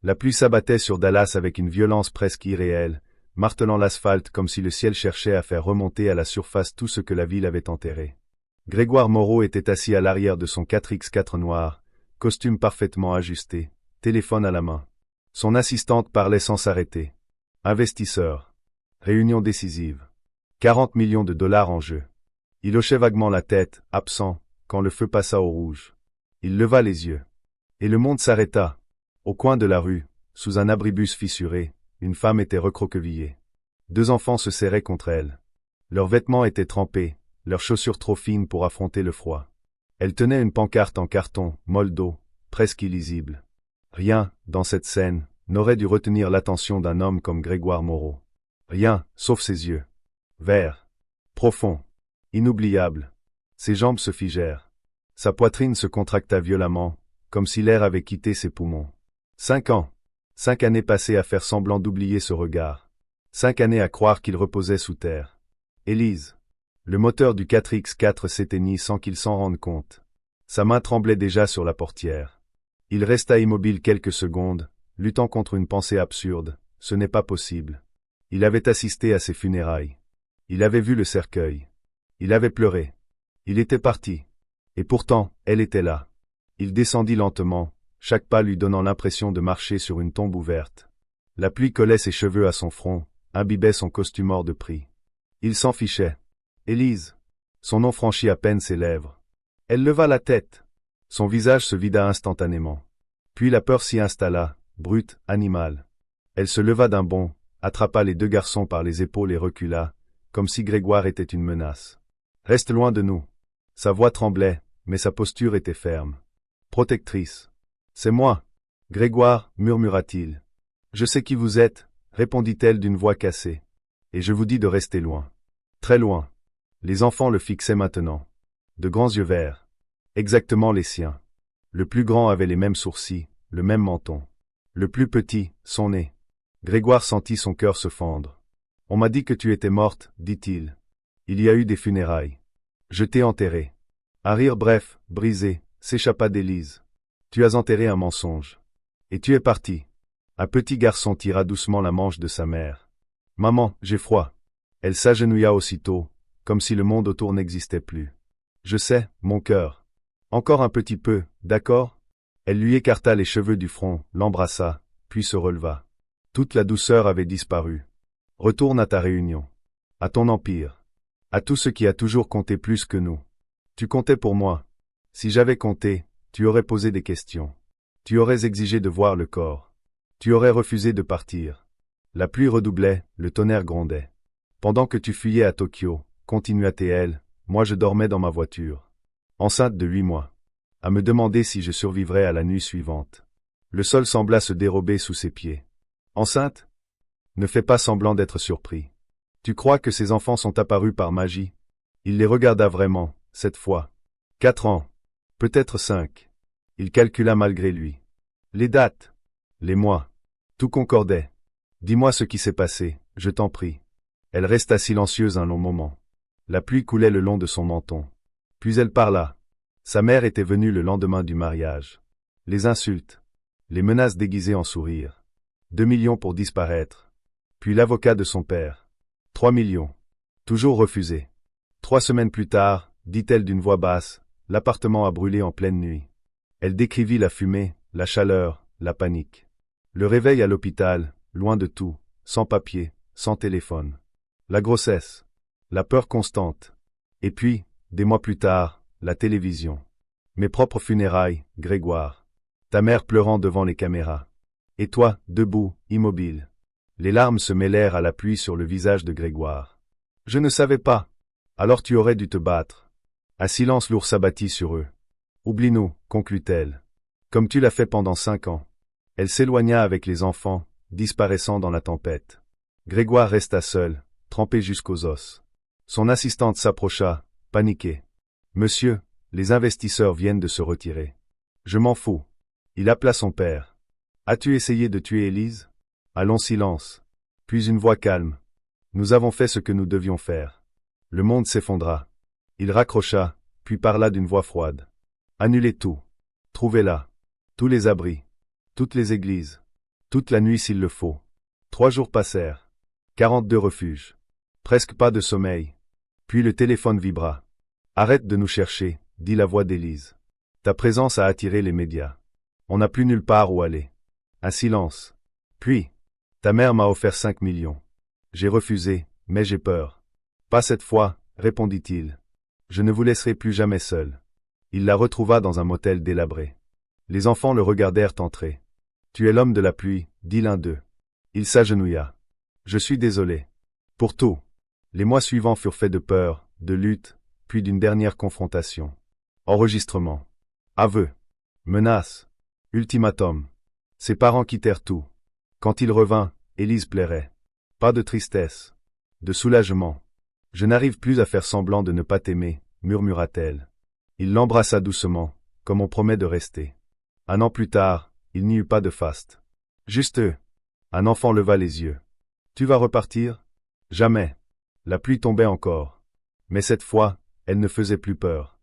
La pluie s'abattait sur Dallas avec une violence presque irréelle, martelant l'asphalte comme si le ciel cherchait à faire remonter à la surface tout ce que la ville avait enterré. Grégoire Moreau était assis à l'arrière de son 4x4 noir, costume parfaitement ajusté, téléphone à la main. Son assistante parlait sans s'arrêter. Investisseur. Réunion décisive. 40 millions de dollars en jeu. Il hochait vaguement la tête, absent, quand le feu passa au rouge. Il leva les yeux. Et le monde s'arrêta. Au coin de la rue, sous un abribus fissuré, une femme était recroquevillée. 2 enfants se serraient contre elle. Leurs vêtements étaient trempés, leurs chaussures trop fines pour affronter le froid. Elle tenait une pancarte en carton, molle d'eau, presque illisible. Rien, dans cette scène, n'aurait dû retenir l'attention d'un homme comme Grégoire Moreau. Rien, sauf ses yeux. Verts. Profonds. Inoubliables. Ses jambes se figèrent. Sa poitrine se contracta violemment, comme si l'air avait quitté ses poumons. 5 ans. 5 années passées à faire semblant d'oublier ce regard. 5 années à croire qu'il reposait sous terre. Élise. Le moteur du 4x4 s'éteignit sans qu'il s'en rende compte. Sa main tremblait déjà sur la portière. Il resta immobile quelques secondes, luttant contre une pensée absurde. Ce n'est pas possible. Il avait assisté à ses funérailles. Il avait vu le cercueil. Il avait pleuré. Il était parti. Et pourtant, elle était là. Il descendit lentement, chaque pas lui donnant l'impression de marcher sur une tombe ouverte. La pluie collait ses cheveux à son front, imbibait son costume hors de prix. Il s'en fichait. Élise. Son nom franchit à peine ses lèvres. Elle leva la tête. Son visage se vida instantanément. Puis la peur s'y installa, brute, animale. Elle se leva d'un bond, attrapa les 2 garçons par les épaules et recula, comme si Grégoire était une menace. « Reste loin de nous. » Sa voix tremblait, mais sa posture était ferme. « Protectrice. »« C'est moi. »« Grégoire, » murmura-t-il. « Je sais qui vous êtes, » répondit-elle d'une voix cassée. « Et je vous dis de rester loin. Très loin. » Les enfants le fixaient maintenant. De grands yeux verts. Exactement les siens. Le plus grand avait les mêmes sourcils, le même menton. Le plus petit, son nez. Grégoire sentit son cœur se fendre. « On m'a dit que tu étais morte, » dit-il. « Il y a eu des funérailles. Je t'ai enterré. » Un rire bref, brisé, s'échappa d'Élise. « Tu as enterré un mensonge. Et tu es parti. » Un petit garçon tira doucement la manche de sa mère. « Maman, j'ai froid. » Elle s'agenouilla aussitôt, comme si le monde autour n'existait plus. « Je sais, mon cœur. Encore un petit peu, d'accord ?» Elle lui écarta les cheveux du front, l'embrassa, puis se releva. Toute la douceur avait disparu. « Retourne à ta réunion. À ton empire. À tout ce qui a toujours compté plus que nous. Tu comptais pour moi. Si j'avais compté, tu aurais posé des questions. Tu aurais exigé de voir le corps. Tu aurais refusé de partir. » La pluie redoublait, le tonnerre grondait. « Pendant que tu fuyais à Tokyo, continua-t-elle, moi je dormais dans ma voiture. Enceinte de 8 mois. À me demander si je survivrais à la nuit suivante. Le sol sembla se dérober sous ses pieds. Enceinte ? Ne fais pas semblant d'être surpris. Tu crois que ces enfants sont apparus par magie ? Il les regarda vraiment, cette fois. 4 ans. Peut-être 5. Il calcula malgré lui. Les dates. Les mois. Tout concordait. Dis-moi ce qui s'est passé, je t'en prie. Elle resta silencieuse un long moment. La pluie coulait le long de son menton. Puis elle parla. Sa mère était venue le lendemain du mariage. Les insultes. Les menaces déguisées en sourires. 2 millions pour disparaître. Puis l'avocat de son père. 3 millions. Toujours refusé. 3 semaines plus tard, dit-elle d'une voix basse, l'appartement a brûlé en pleine nuit. Elle décrivit la fumée, la chaleur, la panique. Le réveil à l'hôpital, loin de tout, sans papier, sans téléphone. La grossesse. La peur constante. Et puis, des mois plus tard, la télévision. Mes propres funérailles, Grégoire. Ta mère pleurant devant les caméras. Et toi, debout, immobile. Les larmes se mêlèrent à la pluie sur le visage de Grégoire. Je ne savais pas. Alors tu aurais dû te battre. Un silence lourd s'abattit sur eux. Oublie-nous, conclut-elle. Comme tu l'as fait pendant 5 ans. Elle s'éloigna avec les enfants, disparaissant dans la tempête. Grégoire resta seul, trempé jusqu'aux os. Son assistante s'approcha, paniquée. Monsieur, les investisseurs viennent de se retirer. Je m'en fous. Il appela son père. As-tu essayé de tuer Élise ? Un long silence. Puis une voix calme. Nous avons fait ce que nous devions faire. Le monde s'effondra. Il raccrocha, puis parla d'une voix froide. Annulez tout. Trouvez-la. Tous les abris. Toutes les églises. Toute la nuit s'il le faut. 3 jours passèrent. 42 refuges. Presque pas de sommeil. Puis le téléphone vibra. Arrête de nous chercher, dit la voix d'Élise. Ta présence a attiré les médias. On n'a plus nulle part où aller. Un silence. Puis, ta mère m'a offert 5 millions. J'ai refusé, mais j'ai peur. Pas cette fois, répondit-il. Je ne vous laisserai plus jamais seul. Il la retrouva dans un motel délabré. Les enfants le regardèrent entrer. Tu es l'homme de la pluie, dit l'un d'eux. Il s'agenouilla. Je suis désolé. Pour tout. Les mois suivants furent faits de peur, de lutte, puis d'une dernière confrontation. Enregistrement. Aveu. Menace. Ultimatum. Ses parents quittèrent tout. Quand il revint, Élise plairait. Pas de tristesse. De soulagement. Je n'arrive plus à faire semblant de ne pas t'aimer, murmura-t-elle. Il l'embrassa doucement, comme on promet de rester. 1 an plus tard, il n'y eut pas de faste. Juste eux. Un enfant leva les yeux. Tu vas repartir? Jamais. La pluie tombait encore. Mais cette fois, elle ne faisait plus peur.